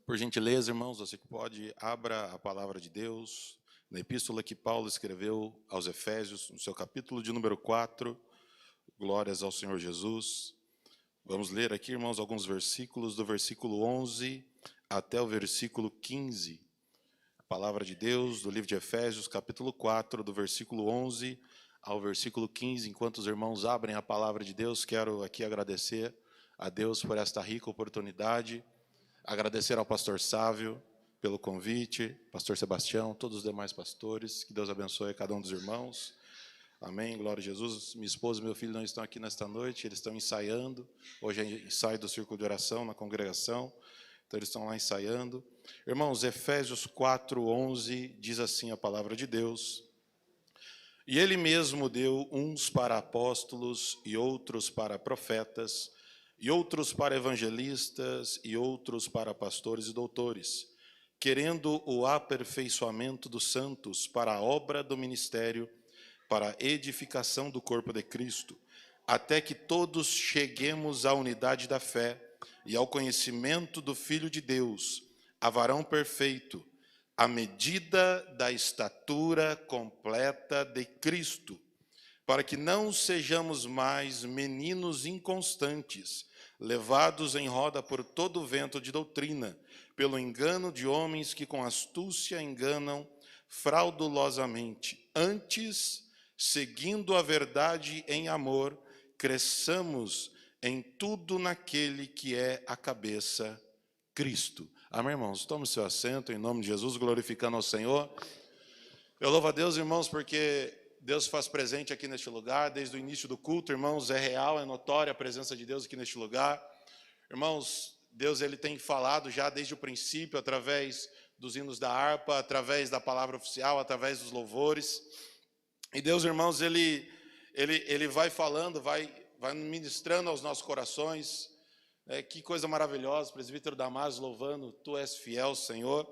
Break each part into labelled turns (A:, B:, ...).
A: Por gentileza, irmãos, você que pode, abra a palavra de Deus na epístola que Paulo escreveu aos Efésios, no seu capítulo de número 4. Glórias ao Senhor Jesus. Vamos ler aqui, irmãos, alguns versículos, do versículo 11 até o versículo 15. A palavra de Deus, do livro de Efésios, capítulo 4, do versículo 11 ao versículo 15. Enquanto os irmãos abrem a palavra de Deus, quero aqui agradecer a Deus por esta rica oportunidade, agradecer ao pastor Sávio pelo convite, pastor Sebastião, todos os demais pastores, que Deus abençoe cada um dos irmãos. Amém, glória a Jesus. Minha esposa e meu filho não estão aqui nesta noite, eles estão ensaiando. Hoje é ensaio do círculo de oração na congregação, então eles estão lá ensaiando. Irmãos, Efésios 4:11 diz assim a palavra de Deus: E ele mesmo deu uns para apóstolos, e outros para profetas, e outros para evangelistas, e outros para pastores e doutores, querendo o aperfeiçoamento dos santos para a obra do ministério, para a edificação do corpo de Cristo, até que todos cheguemos à unidade da fé e ao conhecimento do Filho de Deus, a varão perfeito, à medida da estatura completa de Cristo, para que não sejamos mais meninos inconstantes, levados em roda por todo o vento de doutrina, pelo engano de homens que com astúcia enganam fraudulosamente. Antes, seguindo a verdade em amor, cresçamos em tudo naquele que é a cabeça, Cristo. Amém, irmãos? Tome seu assento em nome de Jesus, glorificando ao Senhor. Eu louvo a Deus, irmãos, porque Deus faz presente aqui neste lugar, desde o início do culto, irmãos, é real, é notória a presença de Deus aqui neste lugar. Irmãos, Deus ele tem falado já desde o princípio, através dos hinos da harpa, através da palavra oficial, através dos louvores. E Deus, irmãos, ele vai falando, vai ministrando aos nossos corações. Que coisa maravilhosa, presbítero Damaso louvando, Tu és fiel, Senhor.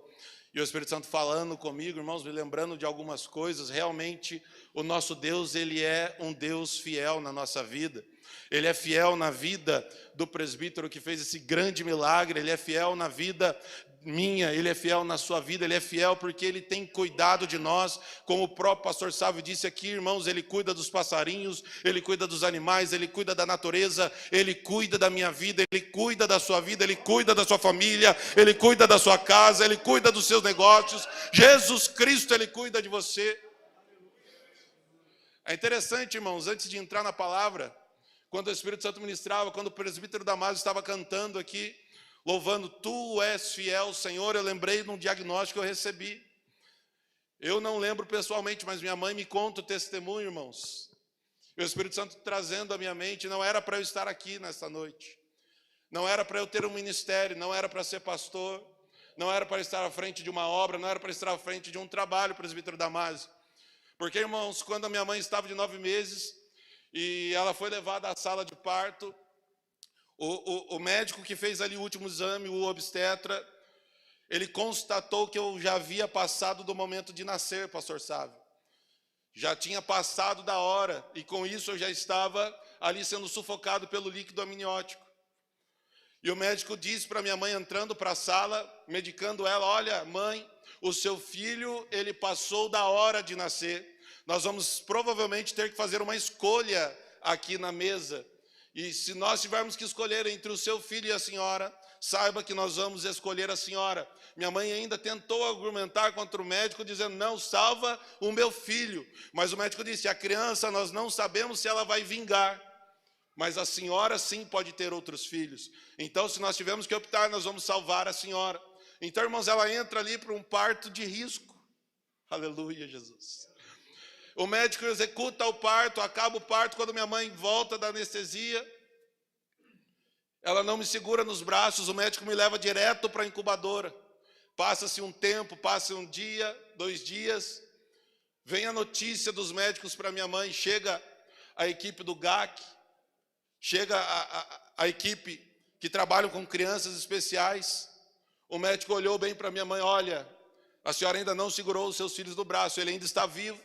A: E o Espírito Santo falando comigo, irmãos, me lembrando de algumas coisas. Realmente, o nosso Deus, ele é um Deus fiel na nossa vida. Ele é fiel na vida do presbítero que fez esse grande milagre. Ele é fiel na vida minha, ele é fiel na sua vida. Ele é fiel porque ele tem cuidado de nós. Como o próprio pastor Sávio disse aqui, irmãos, ele cuida dos passarinhos, ele cuida dos animais, ele cuida da natureza, ele cuida da minha vida, ele cuida da sua vida, ele cuida da sua família, ele cuida da sua casa, ele cuida dos seus negócios. Jesus Cristo, ele cuida de você. É interessante, irmãos, antes de entrar na palavra, quando o Espírito Santo ministrava, quando o presbítero Damaso estava cantando aqui, louvando, Tu és fiel, Senhor, eu lembrei de um diagnóstico que eu recebi. Eu não lembro pessoalmente, mas minha mãe me conta o testemunho, irmãos. E o Espírito Santo trazendo à minha mente, não era para eu estar aqui nesta noite. Não era para eu ter um ministério, não era para ser pastor, não era para estar à frente de uma obra, não era para estar à frente de um trabalho, presbítero Damaso. Porque, irmãos, quando a minha mãe estava de 9 meses, e ela foi levada à sala de parto, o médico que fez ali o último exame, o obstetra, ele constatou que eu já havia passado do momento de nascer, pastor Sávio. Já tinha passado da hora, e com isso eu já estava ali sendo sufocado pelo líquido amniótico. E o médico disse para minha mãe, entrando para a sala, medicando ela, olha, mãe, o seu filho, ele passou da hora de nascer. Nós vamos provavelmente ter que fazer uma escolha aqui na mesa. E se nós tivermos que escolher entre o seu filho e a senhora, saiba que nós vamos escolher a senhora. Minha mãe ainda tentou argumentar contra o médico, dizendo, não, salva o meu filho. Mas o médico disse, a criança nós não sabemos se ela vai vingar, mas a senhora sim pode ter outros filhos. Então, se nós tivermos que optar, nós vamos salvar a senhora. Então, irmãos, ela entra ali para um parto de risco. Aleluia, Jesus. O médico executa o parto, acaba o parto. Quando minha mãe volta da anestesia, ela não me segura nos braços, o médico me leva direto para a incubadora. Passa-se um tempo, passa um dia, 2 dias, vem a notícia dos médicos para minha mãe, chega a equipe do GAC, chega a equipe que trabalha com crianças especiais. O médico olhou bem para minha mãe, olha, a senhora ainda não segurou os seus filhos no braço, ele ainda está vivo,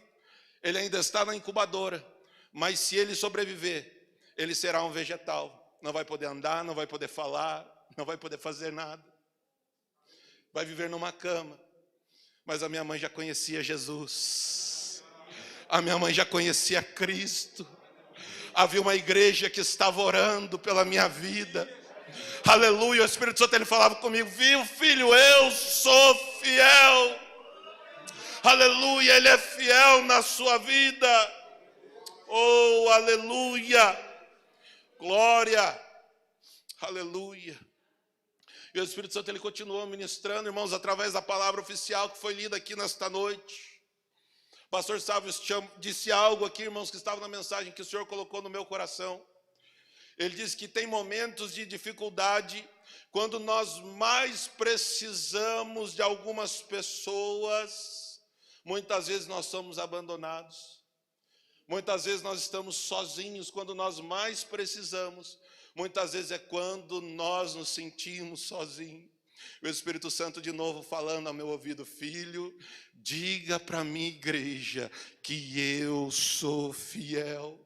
A: ele ainda está na incubadora, mas se ele sobreviver, ele será um vegetal, não vai poder andar, não vai poder falar, não vai poder fazer nada. vai viver numa cama. Mas a minha mãe já conhecia Jesus. A minha mãe já conhecia Cristo. Havia uma igreja que estava orando pela minha vida. Aleluia, o Espírito Santo ele falava comigo: viu, filho, eu sou fiel. Aleluia, ele é fiel na sua vida. Oh, aleluia. Glória. Aleluia. E o Espírito Santo ele continuou ministrando, irmãos, através da palavra oficial que foi lida aqui nesta noite. O pastor Sávio disse algo aqui, irmãos, que estava na mensagem que o Senhor colocou no meu coração. Ele disse que tem momentos de dificuldade quando nós mais precisamos de algumas pessoas. Muitas vezes nós somos abandonados. Muitas vezes nós estamos sozinhos quando nós mais precisamos. Muitas vezes é quando nós nos sentimos sozinhos. O Espírito Santo de novo falando ao meu ouvido: filho, diga para a minha igreja que eu sou fiel.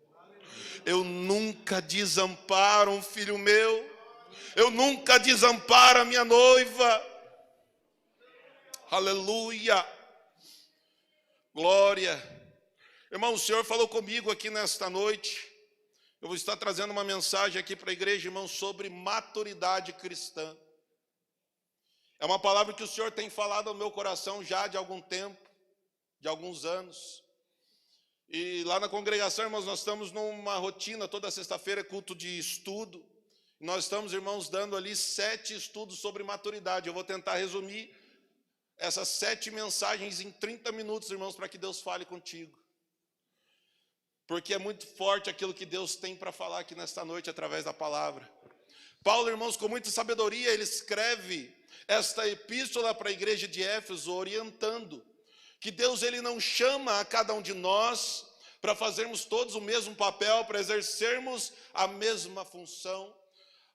A: Eu nunca desamparo um filho meu. Eu nunca desamparo a minha noiva. Aleluia. Glória. Irmão, o Senhor falou comigo aqui nesta noite. Eu vou estar trazendo uma mensagem aqui para a igreja, irmão, sobre maturidade cristã. É uma palavra que o Senhor tem falado ao meu coração já de algum tempo, de alguns anos. E lá na congregação, irmãos, nós estamos numa rotina, toda sexta-feira é culto de estudo. Nós estamos, irmãos, dando ali 7 estudos sobre maturidade. Eu vou tentar resumir essas 7 mensagens em 30 minutos, irmãos, para que Deus fale contigo. Porque é muito forte aquilo que Deus tem para falar aqui nesta noite através da palavra. Paulo, irmãos, com muita sabedoria, ele escreve esta epístola para a igreja de Éfeso, orientando que Deus ele não chama a cada um de nós para fazermos todos o mesmo papel, para exercermos a mesma função.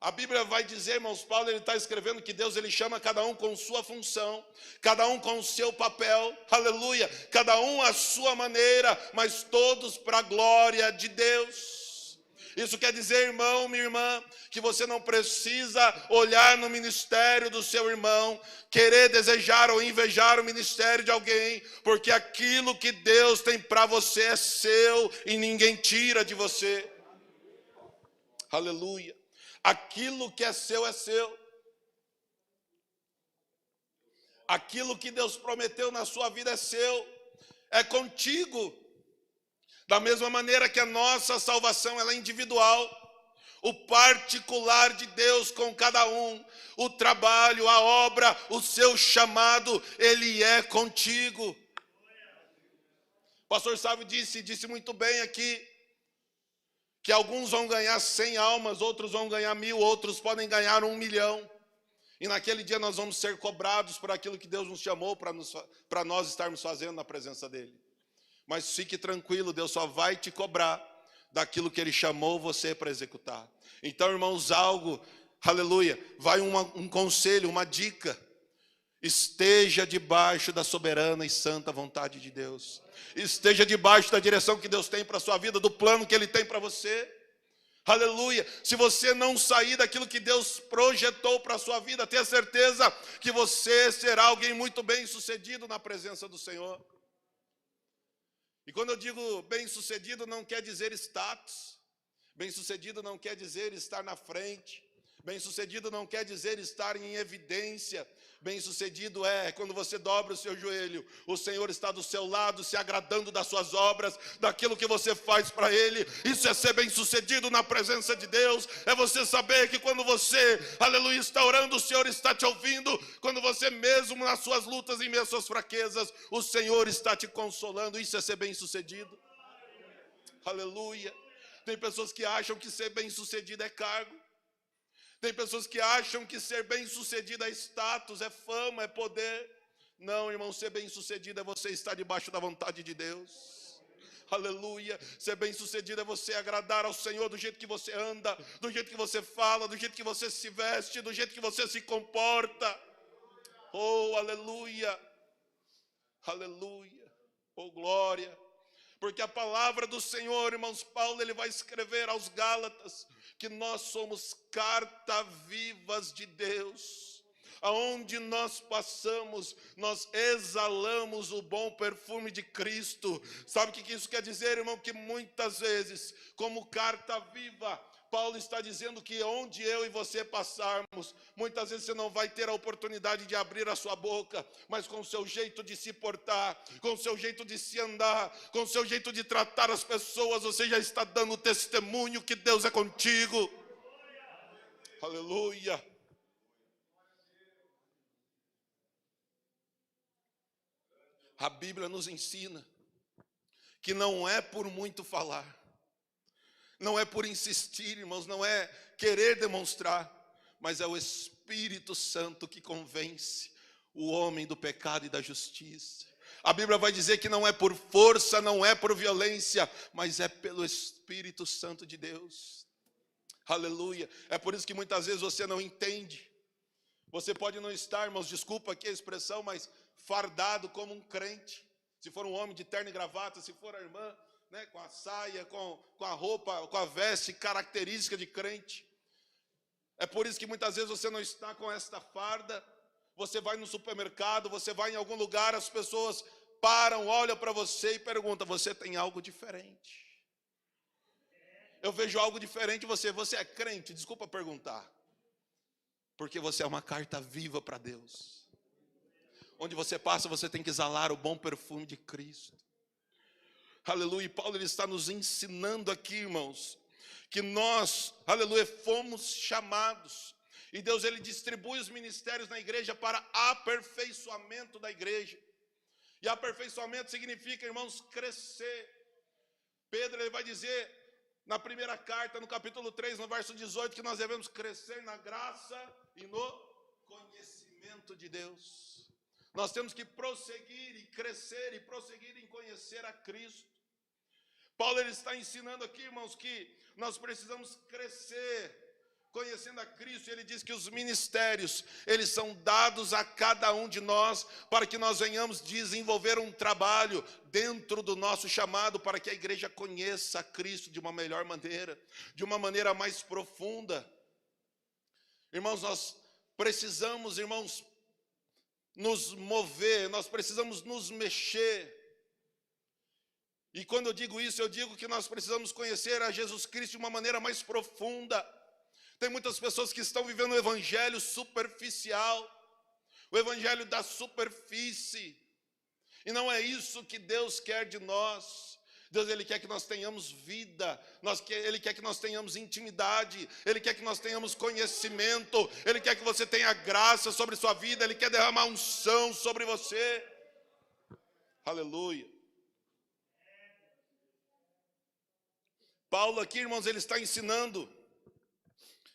A: A Bíblia vai dizer, irmãos, Paulo ele está escrevendo que Deus ele chama cada um com sua função, cada um com o seu papel, aleluia, cada um à sua maneira, mas todos para a glória de Deus. Isso quer dizer, irmão, minha irmã, que você não precisa olhar no ministério do seu irmão, querer desejar ou invejar o ministério de alguém, porque aquilo que Deus tem para você é seu e ninguém tira de você. Aleluia. Aquilo que é seu é seu. Aquilo que Deus prometeu na sua vida é seu, é contigo. Da mesma maneira que a nossa salvação ela é individual, o particular de Deus com cada um, o trabalho, a obra, o seu chamado, ele é contigo. O pastor Sávio disse muito bem aqui, que alguns vão ganhar 100 almas, outros vão ganhar 1000, outros podem ganhar 1 milhão. E naquele dia nós vamos ser cobrados por aquilo que Deus nos chamou para nós estarmos fazendo na presença dEle. Mas fique tranquilo, Deus só vai te cobrar daquilo que Ele chamou você para executar. Então, irmãos, algo, aleluia, vai um conselho, uma dica. Esteja debaixo da soberana e santa vontade de Deus. Esteja debaixo da direção que Deus tem para a sua vida, do plano que Ele tem para você. Aleluia. Se você não sair daquilo que Deus projetou para a sua vida, tenha certeza que você será alguém muito bem sucedido na presença do Senhor. E quando eu digo bem sucedido, não quer dizer status. Bem sucedido não quer dizer estar na frente. Bem-sucedido não quer dizer estar em evidência. Bem-sucedido é quando você dobra o seu joelho, o Senhor está do seu lado, se agradando das suas obras, daquilo que você faz para Ele. Isso é ser bem-sucedido na presença de Deus. É você saber que quando você, aleluia, está orando, o Senhor está te ouvindo. Quando você mesmo nas suas lutas, em meio às suas fraquezas, o Senhor está te consolando. Isso é ser bem-sucedido. Aleluia. Tem pessoas que acham que ser bem-sucedido é cargo. Tem pessoas que acham que ser bem-sucedido é status, é fama, é poder. Não, irmão, ser bem-sucedido é você estar debaixo da vontade de Deus. Aleluia. Ser bem-sucedido é você agradar ao Senhor do jeito que você anda, do jeito que você fala, do jeito que você se veste, do jeito que você se comporta. Oh, aleluia. Aleluia. Oh, glória. Porque a palavra do Senhor, irmãos, Paulo, ele vai escrever aos Gálatas que nós somos carta vivas de Deus. Aonde nós passamos, nós exalamos o bom perfume de Cristo. Sabe o que isso quer dizer, irmão? Que muitas vezes, como carta viva, Paulo está dizendo que onde eu e você passarmos, muitas vezes você não vai ter a oportunidade de abrir a sua boca, mas com o seu jeito de se portar, com o seu jeito de se andar, com o seu jeito de tratar as pessoas, você já está dando testemunho que Deus é contigo. Aleluia. A Bíblia nos ensina que não é por muito falar, não é por insistir, irmãos, não é querer demonstrar, mas é o Espírito Santo que convence o homem do pecado e da justiça. A Bíblia vai dizer que não é por força, não é por violência, mas é pelo Espírito Santo de Deus. Aleluia. É por isso que muitas vezes você não entende. Você pode não estar, irmãos, desculpa aqui a expressão, mas fardado como um crente. Se for um homem de terno e gravata, se for a irmã, né, com a saia, com a roupa, com a veste característica de crente. É por isso que muitas vezes você não está com esta farda. Você vai no supermercado, você vai em algum lugar, as pessoas param, olham para você e perguntam: você tem algo diferente? Eu vejo algo diferente em você. Você é crente? Desculpa perguntar. Porque você é uma carta viva para Deus. Onde você passa, você tem que exalar o bom perfume de Cristo. Aleluia. E Paulo ele está nos ensinando aqui, irmãos, que nós, aleluia, fomos chamados. E Deus ele distribui os ministérios na igreja para aperfeiçoamento da igreja. E aperfeiçoamento significa, irmãos, crescer. Pedro ele vai dizer na primeira carta, no capítulo 3, no verso 18, que nós devemos crescer na graça e no conhecimento de Deus. Nós temos que prosseguir e crescer e prosseguir em conhecer a Cristo. Paulo ele está ensinando aqui, irmãos, que nós precisamos crescer conhecendo a Cristo. Ele diz que os ministérios, eles são dados a cada um de nós, para que nós venhamos desenvolver um trabalho dentro do nosso chamado, para que a igreja conheça a Cristo de uma melhor maneira, de uma maneira mais profunda. Irmãos, nós precisamos, irmãos, nos mover, nós precisamos nos mexer. E quando eu digo isso, eu digo que nós precisamos conhecer a Jesus Cristo de uma maneira mais profunda. Tem muitas pessoas que estão vivendo o evangelho superficial, o evangelho da superfície. E não é isso que Deus quer de nós. Deus ele quer que nós tenhamos vida, Ele quer que nós tenhamos intimidade, Ele quer que nós tenhamos conhecimento, Ele quer que você tenha graça sobre sua vida, Ele quer derramar unção sobre você. Aleluia. Paulo aqui, irmãos, ele está ensinando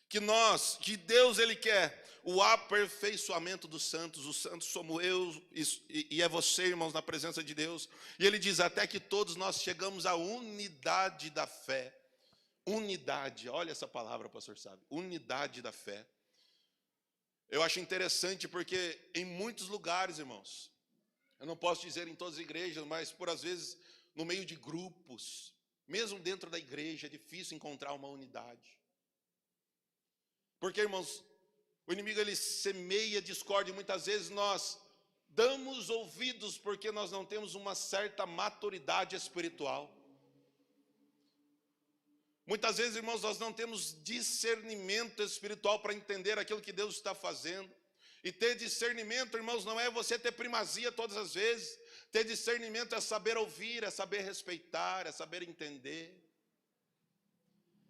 A: que Deus ele quer o aperfeiçoamento dos santos. Os santos somos eu e é você, irmãos, na presença de Deus. E ele diz até que todos nós chegamos à unidade da fé. Unidade, olha essa palavra, pastor, sabe? Unidade da fé. Eu acho interessante porque em muitos lugares, irmãos, eu não posso dizer em todas as igrejas, mas por às vezes no meio de grupos, mesmo dentro da igreja, é difícil encontrar uma unidade. Porque, irmãos, o inimigo ele semeia discórdia e muitas vezes nós damos ouvidos porque nós não temos uma certa maturidade espiritual. Muitas vezes, irmãos, nós não temos discernimento espiritual para entender aquilo que Deus está fazendo. E ter discernimento, irmãos, não é você ter primazia todas as vezes. Ter discernimento é saber ouvir, é saber respeitar, é saber entender.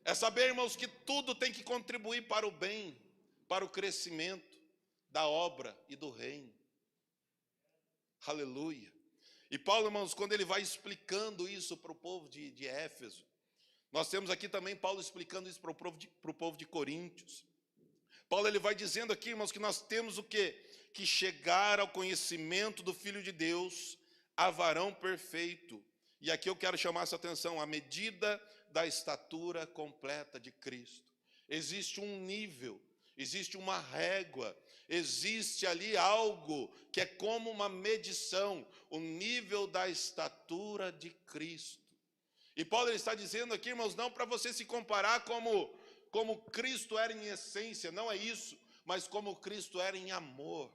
A: É saber, irmãos, que tudo tem que contribuir para o bem, para o crescimento da obra e do reino. Aleluia. E Paulo, irmãos, quando ele vai explicando isso para o povo de Éfeso, nós temos aqui também Paulo explicando isso para o povo de Coríntios. Paulo ele vai dizendo aqui, irmãos, que nós temos o quê? Que chegar ao conhecimento do Filho de Deus, a varão perfeito. E aqui eu quero chamar essa atenção, a medida da estatura completa de Cristo. Existe um nível, existe uma régua, existe ali algo que é como uma medição, o nível da estatura de Cristo. E Paulo ele está dizendo aqui, irmãos, não para você se comparar como Cristo era em essência, não é isso, mas como Cristo era em amor,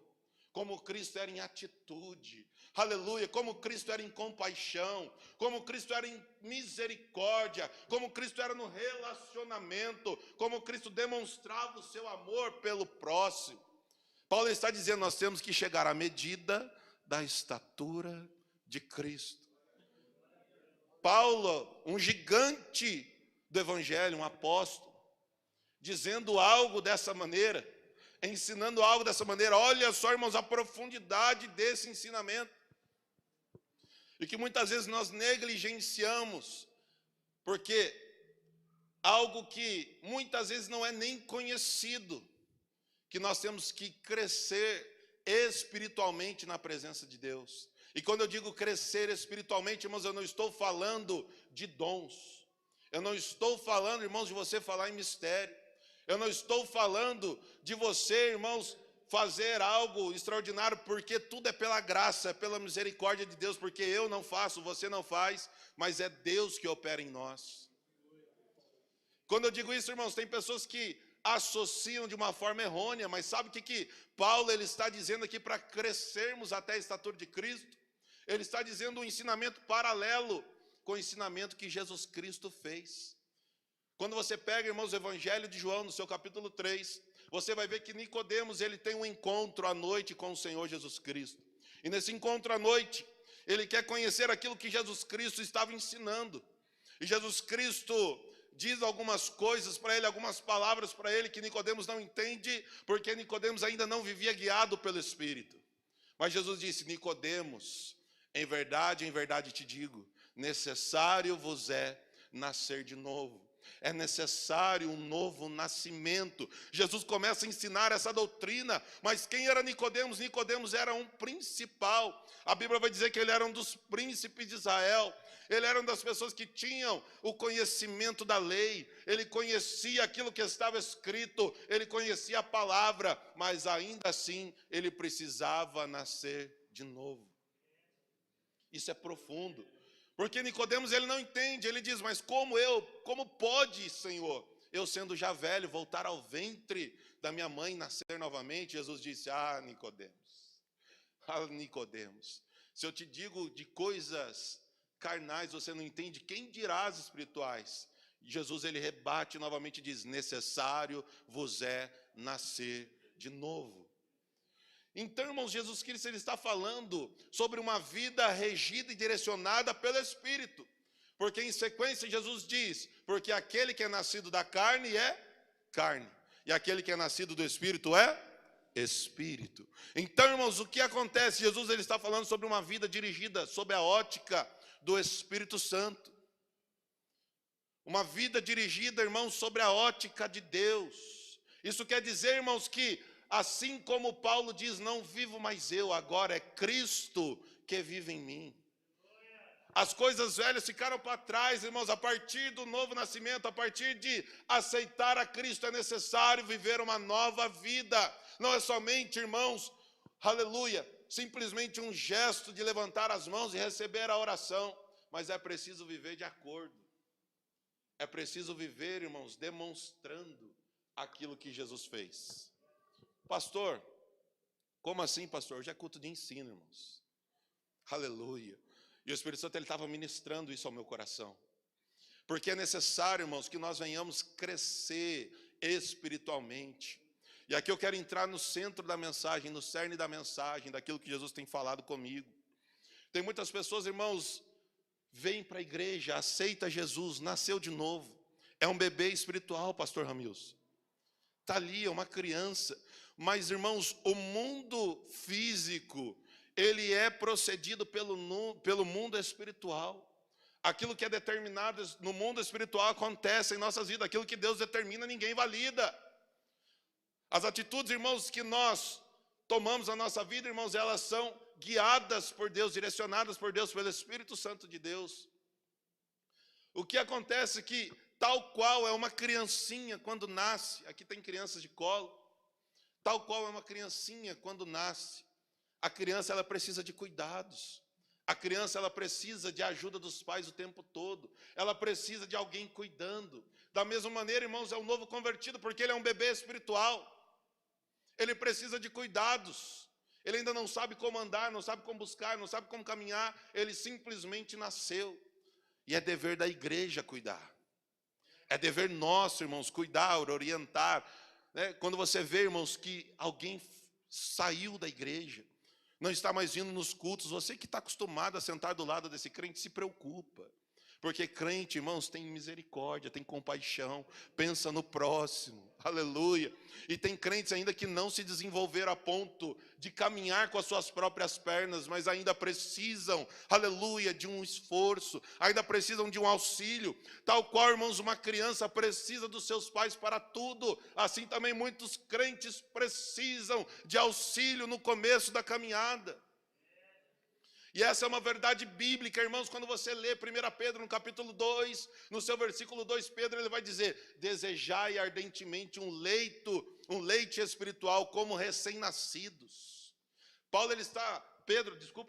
A: como Cristo era em atitude, aleluia, como Cristo era em compaixão, como Cristo era em misericórdia, como Cristo era no relacionamento, como Cristo demonstrava o seu amor pelo próximo. Paulo está dizendo, nós temos que chegar à medida da estatura de Cristo. Paulo, um gigante do evangelho, um apóstolo, dizendo algo dessa maneira, ensinando algo dessa maneira. Olha só, irmãos, a profundidade desse ensinamento. E que muitas vezes nós negligenciamos, porque algo que muitas vezes não é nem conhecido, que nós temos que crescer espiritualmente na presença de Deus. E quando eu digo crescer espiritualmente, irmãos, eu não estou falando de dons. Eu não estou falando, irmãos, de você falar em mistério. Eu não estou falando de você, irmãos, fazer algo extraordinário, porque tudo é pela graça, é pela misericórdia de Deus, porque eu não faço, você não faz, mas é Deus que opera em nós. Quando eu digo isso, irmãos, tem pessoas que associam de uma forma errônea, mas sabe o que Paulo ele está dizendo aqui para crescermos até a estatura de Cristo? Ele está dizendo um ensinamento paralelo com o ensinamento que Jesus Cristo fez. Quando você pega, irmãos, o Evangelho de João, no seu capítulo 3, você vai ver que Nicodemos, ele tem um encontro à noite com o Senhor Jesus Cristo. E nesse encontro à noite, ele quer conhecer aquilo que Jesus Cristo estava ensinando. E Jesus Cristo diz algumas coisas para ele, algumas palavras para ele que Nicodemos não entende, porque Nicodemos ainda não vivia guiado pelo Espírito. Mas Jesus disse, Nicodemos, em verdade te digo, necessário vos é nascer de novo. É necessário um novo nascimento. Jesus começa a ensinar essa doutrina, mas quem era Nicodemos? Nicodemos era um principal. A Bíblia vai dizer que ele era um dos príncipes de Israel. Ele era uma das pessoas que tinham o conhecimento da lei. Ele conhecia aquilo que estava escrito, ele conhecia a palavra, mas ainda assim ele precisava nascer de novo. Isso é profundo. Porque Nicodemos ele não entende, ele diz, mas como pode, Senhor, eu sendo já velho, voltar ao ventre da minha mãe e nascer novamente? Jesus disse, Nicodemos, se eu te digo de coisas carnais, você não entende, quem dirá as espirituais? Jesus ele rebate novamente e diz, necessário vos é nascer de novo. Então, irmãos, Jesus Cristo ele está falando sobre uma vida regida e direcionada pelo Espírito. Porque em sequência Jesus diz, porque aquele que é nascido da carne é carne, e aquele que é nascido do Espírito é Espírito. Então, irmãos, o que acontece? Jesus ele está falando sobre uma vida dirigida sob a ótica do Espírito Santo. Uma vida dirigida, irmãos, sobre a ótica de Deus. Isso quer dizer, irmãos, que assim como Paulo diz, não vivo mais eu, agora é Cristo que vive em mim. As coisas velhas ficaram para trás, irmãos, a partir do novo nascimento, a partir de aceitar a Cristo, é necessário viver uma nova vida. Não é somente, irmãos, aleluia, simplesmente um gesto de levantar as mãos e receber a oração, mas é preciso viver de acordo. É preciso viver, irmãos, demonstrando aquilo que Jesus fez. Pastor, como assim, pastor? Hoje é culto de ensino, irmãos. Aleluia. E o Espírito Santo ele estava ministrando isso ao meu coração. Porque é necessário, irmãos, que nós venhamos crescer espiritualmente. E aqui eu quero entrar no centro da mensagem, no cerne da mensagem, daquilo que Jesus tem falado comigo. Tem muitas pessoas, irmãos, vêm para a igreja, aceita Jesus, nasceu de novo. É um bebê espiritual, pastor Ramilson. Está ali, é uma criança. Mas, irmãos, o mundo físico, ele é procedido pelo mundo espiritual. Aquilo que é determinado no mundo espiritual acontece em nossas vidas. Aquilo que Deus determina, ninguém valida. As atitudes, irmãos, que nós tomamos na nossa vida, irmãos, elas são guiadas por Deus, direcionadas por Deus, pelo Espírito Santo de Deus. O que acontece é que, tal qual é uma criancinha quando nasce, aqui tem crianças de colo, tal qual é uma criancinha quando nasce, a criança ela precisa de cuidados, a criança ela precisa de ajuda dos pais o tempo todo, ela precisa de alguém cuidando. Da mesma maneira, irmãos, é um novo convertido, porque ele é um bebê espiritual, Ele precisa de cuidados. Ele ainda não sabe como andar, não sabe como buscar, não sabe como caminhar. Ele simplesmente nasceu. E é dever da igreja cuidar. É dever nosso, irmãos, cuidar, orientar. Né? Quando você vê, irmãos, que alguém saiu da igreja, não está mais vindo nos cultos, você que está acostumado a sentar do lado desse crente, se preocupa. Porque crente, irmãos, tem misericórdia, tem compaixão, pensa no próximo, aleluia. E tem crentes ainda que não se desenvolveram a ponto de caminhar com as suas próprias pernas, mas ainda precisam, aleluia, de um esforço, ainda precisam de um auxílio. Tal qual, irmãos, uma criança precisa dos seus pais para tudo, assim também muitos crentes precisam de auxílio no começo da caminhada. E essa é uma verdade bíblica, irmãos, quando você lê 1 Pedro no capítulo 2, no seu versículo 2, Pedro ele vai dizer: desejai ardentemente um leite espiritual como recém-nascidos.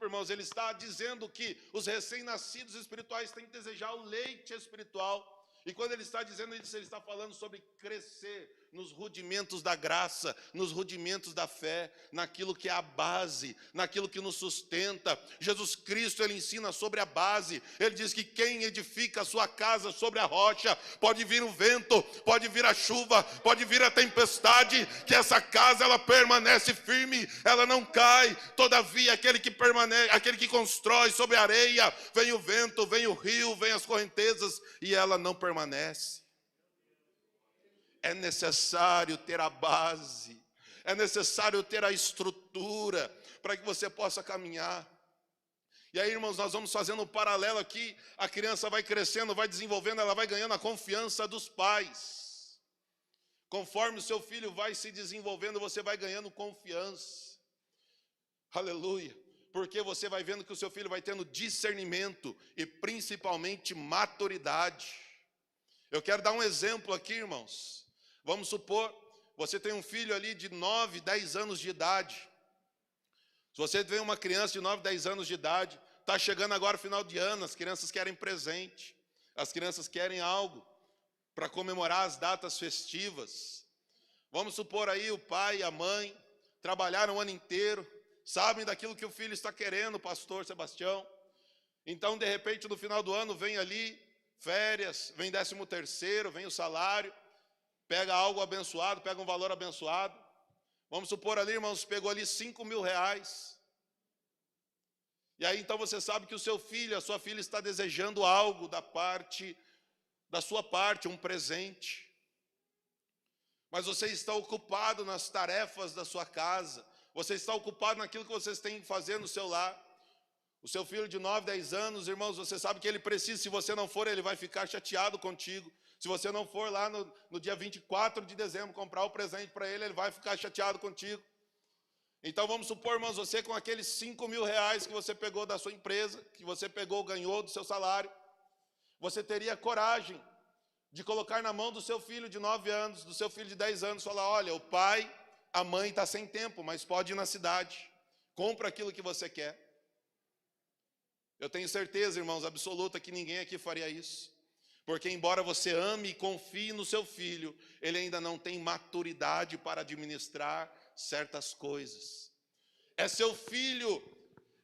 A: Irmãos, ele está dizendo que os recém-nascidos espirituais têm que desejar o leite espiritual. E quando ele está dizendo isso, ele está falando sobre crescer nos rudimentos da graça, nos rudimentos da fé, naquilo que é a base, naquilo que nos sustenta. Jesus Cristo, ele ensina sobre a base. Ele diz que quem edifica a sua casa sobre a rocha, pode vir o vento, pode vir a chuva, pode vir a tempestade, que essa casa ela permanece firme, ela não cai. Todavia, aquele que constrói sobre a areia, vem o vento, vem o rio, vem as correntezas, e ela não permanece. É necessário ter a base, é necessário ter a estrutura para que você possa caminhar. E aí, irmãos, nós vamos fazendo um paralelo aqui. A criança vai crescendo, vai desenvolvendo, ela vai ganhando a confiança dos pais. Conforme o seu filho vai se desenvolvendo, você vai ganhando confiança. Aleluia. Porque você vai vendo que o seu filho vai tendo discernimento e principalmente maturidade. Eu quero dar um exemplo aqui, irmãos. Vamos supor, você tem um filho ali de 9, 10 anos de idade. Se você tem uma criança de 9, 10 anos de idade, está chegando agora o final de ano, as crianças querem presente, as crianças querem algo para comemorar as datas festivas. Vamos supor aí o pai e a mãe trabalharam o ano inteiro, sabem daquilo que o filho está querendo, pastor Sebastião. Então, de repente, no final do ano, vem ali férias, vem 13º, vem o salário, pega algo abençoado, pega um valor abençoado. Vamos supor ali, irmãos, pegou ali 5 mil reais. E aí, então, você sabe que o seu filho, a sua filha está desejando algo da sua parte, um presente. Mas você está ocupado nas tarefas da sua casa. Você está ocupado naquilo que vocês têm que fazer no seu lar. O seu filho de 9, 10 anos, irmãos, você sabe que ele precisa, se você não for, ele vai ficar chateado contigo. Se você não for lá no dia 24 de dezembro comprar o presente para ele, ele vai ficar chateado contigo. Então vamos supor, irmãos, você com aqueles 5 mil reais que você pegou da sua empresa, que você ganhou do seu salário, você teria coragem de colocar na mão do seu filho de 9 anos, do seu filho de 10 anos, falar: olha, o pai, a mãe está sem tempo, mas pode ir na cidade, compra aquilo que você quer. Eu tenho certeza, irmãos, absoluta, que ninguém aqui faria isso. Porque embora você ame e confie no seu filho, ele ainda não tem maturidade para administrar certas coisas. É seu filho,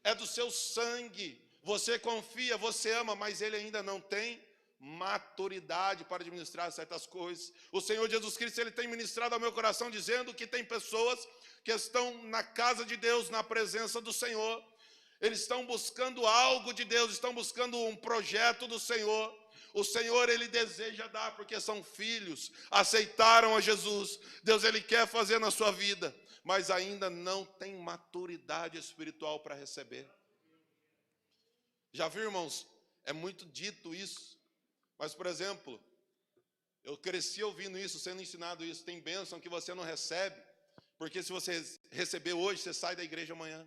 A: é do seu sangue, você confia, você ama, mas ele ainda não tem maturidade para administrar certas coisas. O Senhor Jesus Cristo, ele tem ministrado ao meu coração dizendo que tem pessoas que estão na casa de Deus, na presença do Senhor. Eles estão buscando algo de Deus, estão buscando um projeto do Senhor. O Senhor, ele deseja dar, porque são filhos, aceitaram a Jesus. Deus, ele quer fazer na sua vida, mas ainda não tem maturidade espiritual para receber. Já viu, irmãos? É muito dito isso. Mas, por exemplo, eu cresci ouvindo isso, sendo ensinado isso. Tem bênção que você não recebe, porque se você receber hoje, você sai da igreja amanhã.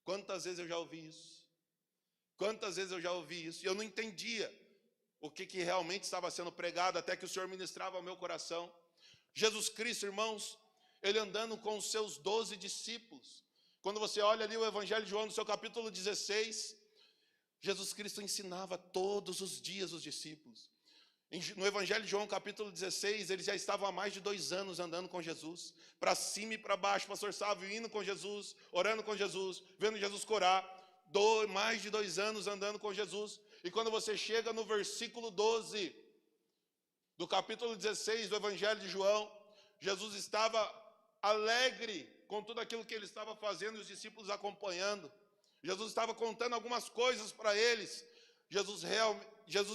A: Quantas vezes eu já ouvi isso? Quantas vezes eu já ouvi isso? E eu não entendia o que realmente estava sendo pregado, até que o Senhor ministrava ao meu coração. Jesus Cristo, irmãos, ele andando com os seus 12 discípulos. Quando você olha ali o Evangelho de João, no seu capítulo 16, Jesus Cristo ensinava todos os dias os discípulos. No Evangelho de João, capítulo 16, eles já estavam há mais de 2 anos andando com Jesus, para cima e para baixo, pastor Sávio indo com Jesus, orando com Jesus, vendo Jesus curar, mais de 2 anos andando com Jesus. E quando você chega no versículo 12 do capítulo 16 do Evangelho de João, Jesus estava alegre com tudo aquilo que ele estava fazendo e os discípulos acompanhando. Jesus estava contando algumas coisas para eles. Jesus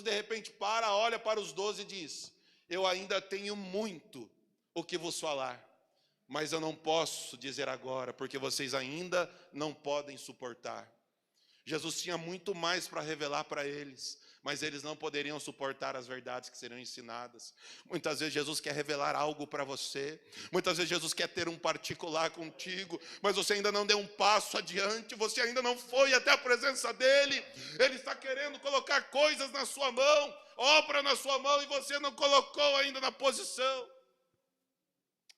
A: de repente olha para os 12 e diz: eu ainda tenho muito o que vos falar, mas eu não posso dizer agora, porque vocês ainda não podem suportar. Jesus tinha muito mais para revelar para eles, mas eles não poderiam suportar as verdades que seriam ensinadas. Muitas vezes Jesus quer revelar algo para você, muitas vezes Jesus quer ter um particular contigo, mas você ainda não deu um passo adiante, você ainda não foi até a presença dele. Ele está querendo colocar coisas na sua mão, obra na sua mão, e você não colocou ainda na posição.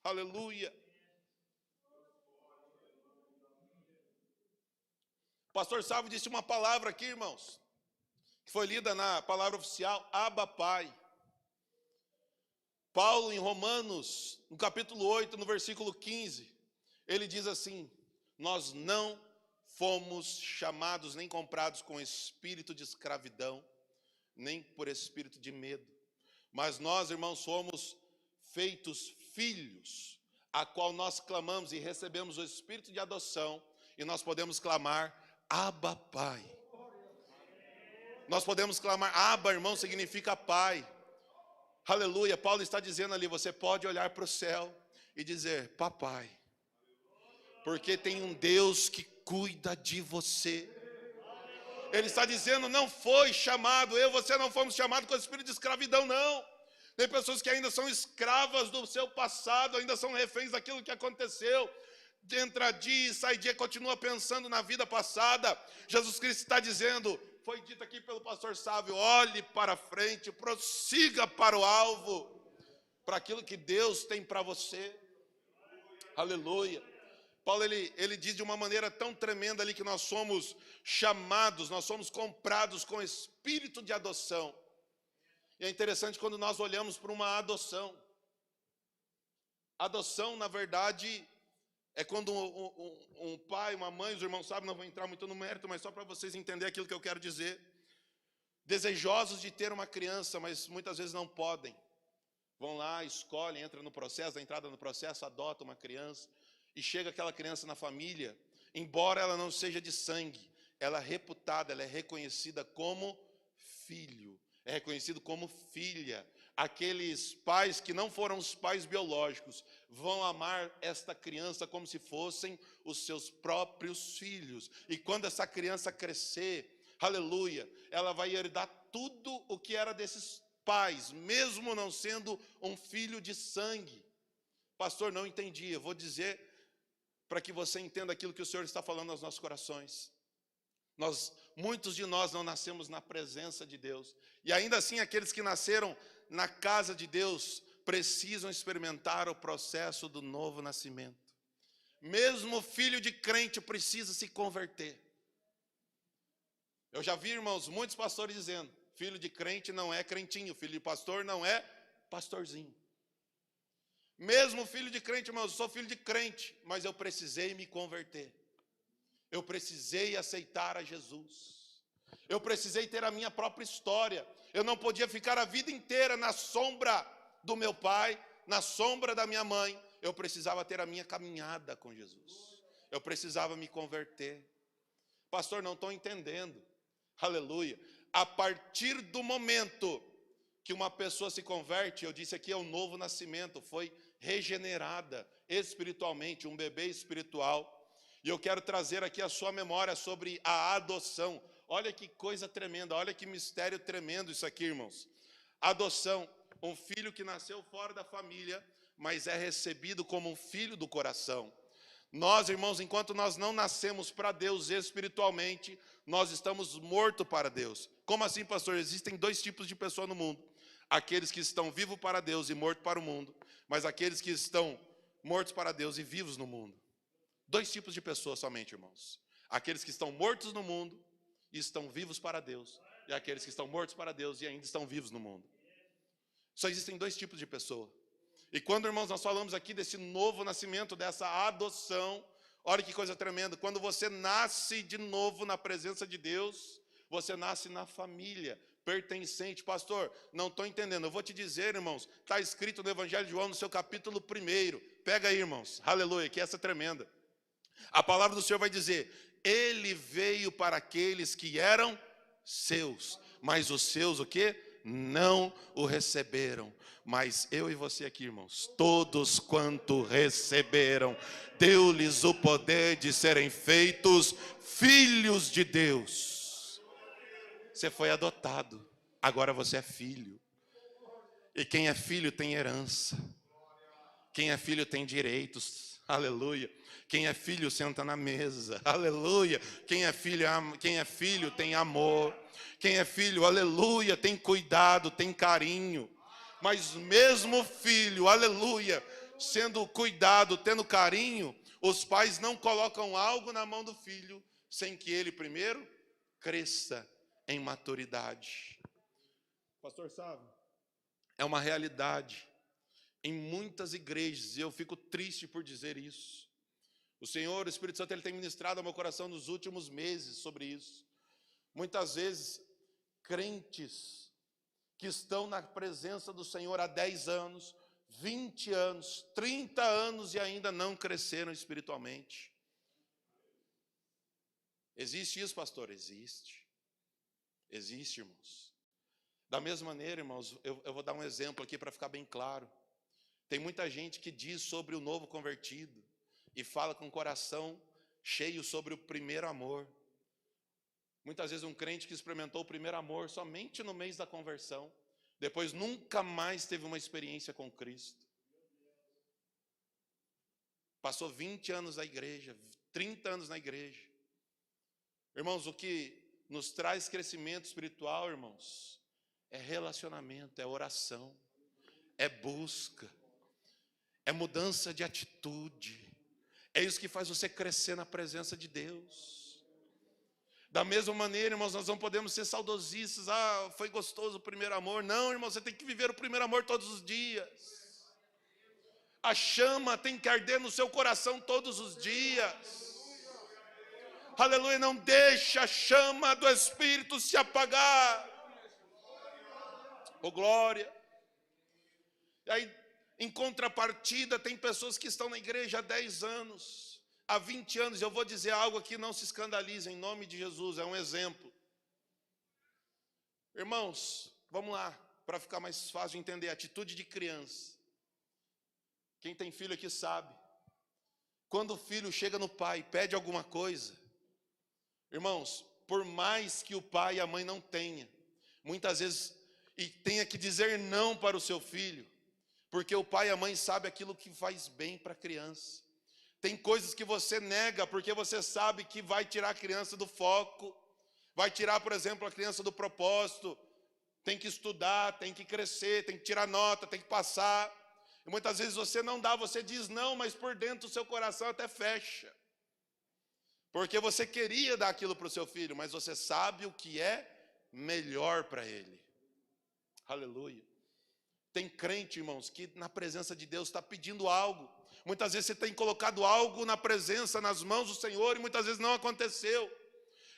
A: Aleluia. O pastor Sávio disse uma palavra aqui, irmãos, que foi lida na palavra oficial, Abba Pai. Paulo, em Romanos, no capítulo 8, no versículo 15, ele diz assim: nós não fomos chamados nem comprados com espírito de escravidão, nem por espírito de medo, mas nós, irmãos, somos feitos filhos, a qual nós clamamos e recebemos o espírito de adoção, e nós podemos clamar: Abba Pai. Nós podemos clamar, Abba, irmão, significa Pai. Aleluia. Paulo está dizendo ali, você pode olhar para o céu e dizer: Papai, porque tem um Deus que cuida de você. Ele está dizendo, não foi chamado, você não fomos chamados com o espírito de escravidão, não. Tem pessoas que ainda são escravas do seu passado, ainda são reféns daquilo que aconteceu. Entra dia e sai dia, continua pensando na vida passada. Jesus Cristo está dizendo, foi dito aqui pelo pastor Sávio, olhe para frente, prossiga para o alvo, para aquilo que Deus tem para você. Aleluia. Paulo, ele diz de uma maneira tão tremenda ali que nós somos chamados, nós somos comprados com espírito de adoção. E é interessante quando nós olhamos para uma adoção. Adoção, na verdade, é quando um pai, uma mãe, os irmãos sabem, não vou entrar muito no mérito, mas só para vocês entenderem aquilo que eu quero dizer. Desejosos de ter uma criança, mas muitas vezes não podem. Vão lá, escolhem, entram no processo, da entrada no processo, adotam uma criança. E chega aquela criança na família, embora ela não seja de sangue, ela é reputada, ela é reconhecida como filho, é reconhecido como filha. Aqueles pais que não foram os pais biológicos vão amar esta criança como se fossem os seus próprios filhos. E quando essa criança crescer, aleluia, ela vai herdar tudo o que era desses pais, mesmo não sendo um filho de sangue. Pastor, não entendi, eu vou dizer para que você entenda aquilo que o Senhor está falando aos nossos corações. Muitos de nós não nascemos na presença de Deus, e ainda assim aqueles que nasceram na casa de Deus precisam experimentar o processo do novo nascimento. Mesmo filho de crente precisa se converter. Eu já vi, irmãos, muitos pastores dizendo, filho de crente não é crentinho, filho de pastor não é pastorzinho. Mesmo filho de crente, irmãos, eu sou filho de crente, mas eu precisei me converter. Eu precisei aceitar a Jesus. Eu precisei ter a minha própria história. Eu não podia ficar a vida inteira na sombra do meu pai, na sombra da minha mãe. Eu precisava ter a minha caminhada com Jesus. Eu precisava me converter. Pastor, não estou entendendo. Aleluia. A partir do momento que uma pessoa se converte, eu disse aqui, é um novo nascimento, foi regenerada espiritualmente, um bebê espiritual. E eu quero trazer aqui a sua memória sobre a adoção. Olha que coisa tremenda, olha que mistério tremendo isso aqui, irmãos. Adoção, um filho que nasceu fora da família, mas é recebido como um filho do coração. Nós, irmãos, enquanto nós não nascemos para Deus espiritualmente, nós estamos mortos para Deus. Como assim, pastor? Existem 2 tipos de pessoa no mundo. Aqueles que estão vivos para Deus e mortos para o mundo, mas aqueles que estão mortos para Deus e vivos no mundo. 2 tipos de pessoas somente, irmãos. Aqueles que estão mortos no mundo e estão vivos para Deus, e aqueles que estão mortos para Deus e ainda estão vivos no mundo. Só existem dois tipos de pessoa. E quando, irmãos, nós falamos aqui desse novo nascimento, dessa adoção, olha que coisa tremenda. Quando você nasce de novo na presença de Deus, você nasce na família, pertencente. Pastor, não estou entendendo. Eu vou te dizer, irmãos, está escrito no Evangelho de João, no seu capítulo 1. Pega aí, irmãos. Aleluia, que essa é tremenda. A palavra do Senhor vai dizer: Ele veio para aqueles que eram seus, mas os seus o quê? Não o receberam. Mas eu e você aqui, irmãos, todos quanto receberam, deu-lhes o poder de serem feitos filhos de Deus. Você foi adotado, agora você é filho. E quem é filho tem herança. Quem é filho tem direitos. Aleluia. Quem é filho senta na mesa. Aleluia. Quem é filho tem amor. Quem é filho, aleluia, tem cuidado, tem carinho. Mas mesmo filho, aleluia, sendo cuidado, tendo carinho, os pais não colocam algo na mão do filho sem que ele primeiro cresça em maturidade. Pastor, sabe, é uma realidade em muitas igrejas, e eu fico triste por dizer isso. O Senhor, o Espírito Santo, Ele tem ministrado ao meu coração nos últimos meses sobre isso. Muitas vezes, crentes que estão na presença do Senhor há 10 anos, 20 anos, 30 anos e ainda não cresceram espiritualmente. Existe isso, pastor? Existe. Existe, irmãos. Da mesma maneira, irmãos, eu vou dar um exemplo aqui para ficar bem claro. Tem muita gente que diz sobre o novo convertido e fala com o coração cheio sobre o primeiro amor. Muitas vezes um crente que experimentou o primeiro amor somente no mês da conversão, depois nunca mais teve uma experiência com Cristo. Passou 20 anos na igreja, 30 anos na igreja. Irmãos, o que nos traz crescimento espiritual, irmãos, é relacionamento, é oração, é busca, é mudança de atitude. É isso que faz você crescer na presença de Deus. Da mesma maneira, irmãos, nós não podemos ser saudosistas. Ah, foi gostoso o primeiro amor. Não, irmãos, você tem que viver o primeiro amor todos os dias. A chama tem que arder no seu coração todos os dias. Aleluia, não deixa a chama do Espírito se apagar. Oh, glória. E aí, em contrapartida, tem pessoas que estão na igreja há 10 anos. Há 20 anos, eu vou dizer algo aqui, não se escandalize, em nome de Jesus, é um exemplo. Irmãos, vamos lá, para ficar mais fácil de entender, atitude de criança. Quem tem filho aqui sabe. Quando o filho chega no pai, pede alguma coisa, irmãos, por mais que o pai e a mãe não tenham, muitas vezes, e tenha que dizer não para o seu filho, porque o pai e a mãe sabem aquilo que faz bem para a criança. Tem coisas que você nega porque você sabe que vai tirar a criança do foco. Vai tirar, por exemplo, a criança do propósito. Tem que estudar, tem que crescer, tem que tirar nota, tem que passar. E muitas vezes você não dá, você diz não, mas por dentro o seu coração até fecha. Porque você queria dar aquilo para o seu filho, mas você sabe o que é melhor para ele. Aleluia. Tem crente, irmãos, que na presença de Deus está pedindo algo. Muitas vezes você tem colocado algo na presença, nas mãos do Senhor, e muitas vezes não aconteceu.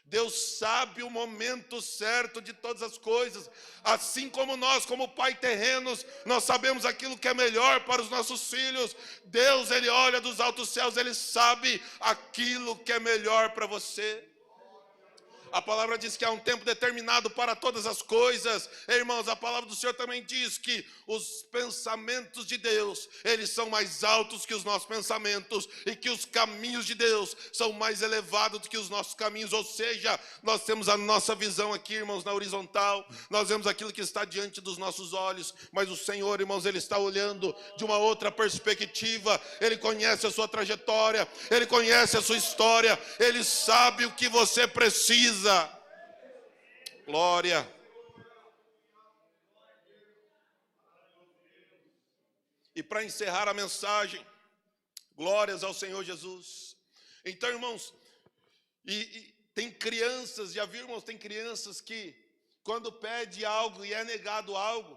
A: Deus sabe o momento certo de todas as coisas. Assim como nós, como pai terrenos, nós sabemos aquilo que é melhor para os nossos filhos. Deus, Ele olha dos altos céus, Ele sabe aquilo que é melhor para você. A palavra diz que há um tempo determinado para todas as coisas. Irmãos, a palavra do Senhor também diz que os pensamentos de Deus, eles são mais altos que os nossos pensamentos, e que os caminhos de Deus são mais elevados do que os nossos caminhos. Ou seja, nós temos a nossa visão aqui, irmãos, na horizontal. Nós vemos aquilo que está diante dos nossos olhos, mas o Senhor, irmãos, Ele está olhando de uma outra perspectiva. Ele conhece a sua trajetória, Ele conhece a sua história, Ele sabe o que você precisa. Glória. E para encerrar a mensagem, glórias ao Senhor Jesus. Então, irmãos, e tem crianças, já viu, irmãos, tem crianças que quando pede algo e é negado algo,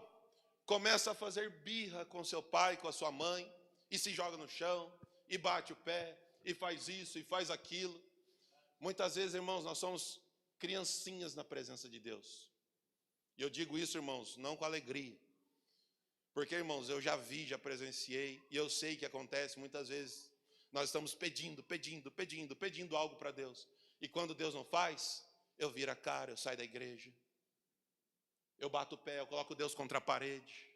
A: começa a fazer birra com seu pai, com a sua mãe, e se joga no chão, e bate o pé, e faz isso, e faz aquilo. Muitas vezes, irmãos, nós somos criancinhas na presença de Deus. E eu digo isso, irmãos, não com alegria. Porque, irmãos, eu já vi, já presenciei, e eu sei que acontece muitas vezes. Nós estamos pedindo algo para Deus. E quando Deus não faz, eu viro a cara, eu saio da igreja. Eu bato o pé, eu coloco Deus contra a parede.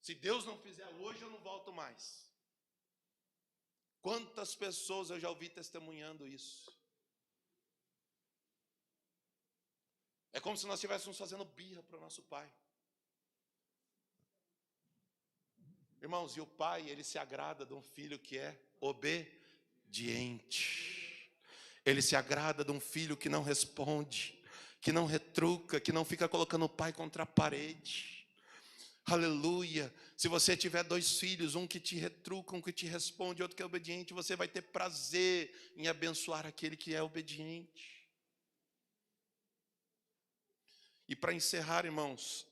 A: Se Deus não fizer hoje, eu não volto mais. Quantas pessoas eu já ouvi testemunhando isso? É como se nós estivéssemos fazendo birra para o nosso pai. Irmãos, e o pai, ele se agrada de um filho que é obediente. Ele se agrada de um filho que não responde, que não retruca, que não fica colocando o pai contra a parede. Aleluia. Se você tiver 2 filhos, um que te retruca, um que te responde, outro que é obediente, você vai ter prazer em abençoar aquele que é obediente. E para encerrar, irmãos,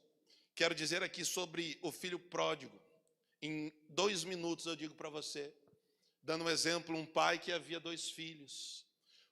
A: quero dizer aqui sobre o filho pródigo. Em 2 minutos eu digo para você, dando um exemplo, um pai que havia 2 filhos.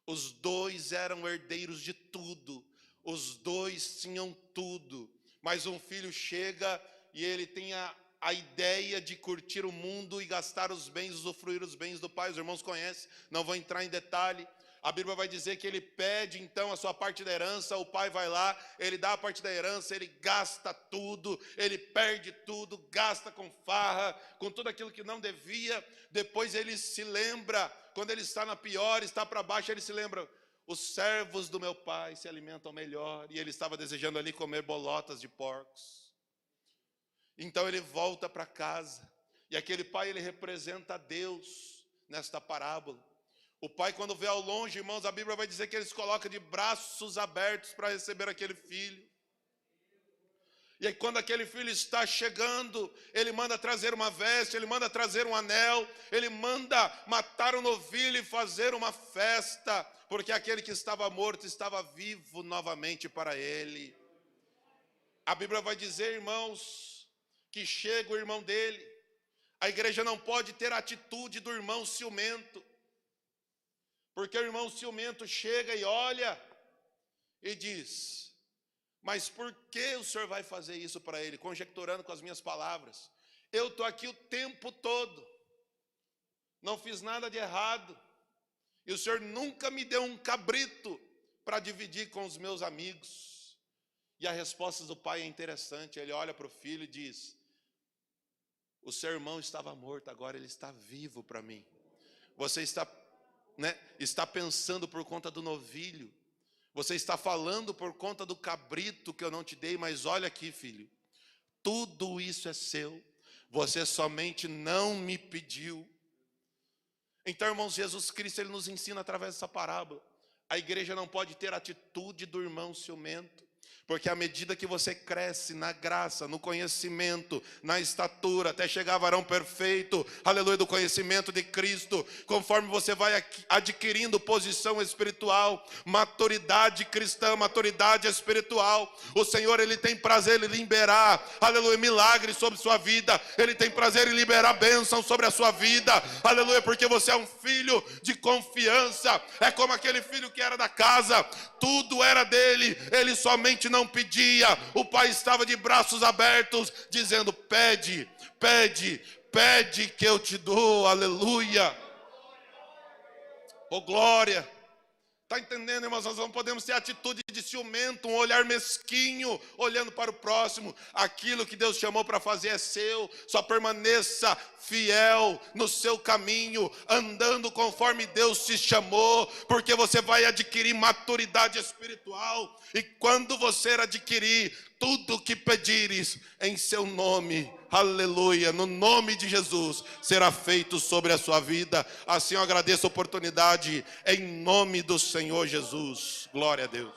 A: Os 2 eram herdeiros de tudo. Os 2 tinham tudo. Mas um filho chega e ele tem a ideia de curtir o mundo e gastar os bens, usufruir os bens do pai. Os irmãos conhecem, não vou entrar em detalhe. A Bíblia vai dizer que ele pede então a sua parte da herança, o pai vai lá, ele dá a parte da herança, ele gasta tudo, ele perde tudo, gasta com farra, com tudo aquilo que não devia. Depois ele se lembra, quando ele está na pior, está para baixo, ele se lembra, os servos do meu pai se alimentam melhor, e ele estava desejando ali comer bolotas de porcos. Então ele volta para casa, e aquele pai, ele representa Deus nesta parábola. O pai, quando vê ao longe, irmãos, a Bíblia vai dizer que ele se coloca de braços abertos para receber aquele filho. E aí quando aquele filho está chegando, ele manda trazer uma veste, ele manda trazer um anel, ele manda matar um novilho e fazer uma festa, porque aquele que estava morto estava vivo novamente para ele. A Bíblia vai dizer, irmãos, que chega o irmão dele. A igreja não pode ter a atitude do irmão ciumento, porque o irmão ciumento chega e olha e diz, mas por que o senhor vai fazer isso para ele? Conjecturando com as minhas palavras, eu estou aqui o tempo todo, não fiz nada de errado, e o senhor nunca me deu um cabrito para dividir com os meus amigos. E a resposta do pai é interessante, ele olha para o filho e diz, o seu irmão estava morto, agora ele está vivo para mim. Você está pensando por conta do novilho, você está falando por conta do cabrito que eu não te dei, mas olha aqui, filho, tudo isso é seu, você somente não me pediu. Então, irmãos, Jesus Cristo, ele nos ensina através dessa parábola. A igreja não pode ter a atitude do irmão ciumento, porque à medida que você cresce na graça, no conhecimento, na estatura, até chegar a varão perfeito, aleluia, do conhecimento de Cristo, conforme você vai adquirindo posição espiritual, maturidade cristã, maturidade espiritual, o Senhor, ele tem prazer em liberar, aleluia, milagres sobre sua vida, ele tem prazer em liberar bênção sobre a sua vida, aleluia, porque você é um filho de confiança. É como aquele filho que era da casa, tudo era dele, ele somente não pedia, o pai estava de braços abertos, dizendo, pede, pede, pede que eu te dou, aleluia, oh glória. Está entendendo, irmãos? Nós não podemos ter atitude de ciumento, um olhar mesquinho, olhando para o próximo. Aquilo que Deus chamou para fazer é seu, só permaneça fiel no seu caminho, andando conforme Deus te chamou, porque você vai adquirir maturidade espiritual, e quando você adquirir tudo que pedires em seu nome, aleluia, no nome de Jesus, será feito sobre a sua vida. Assim eu agradeço a oportunidade, em nome do Senhor Jesus, glória a Deus.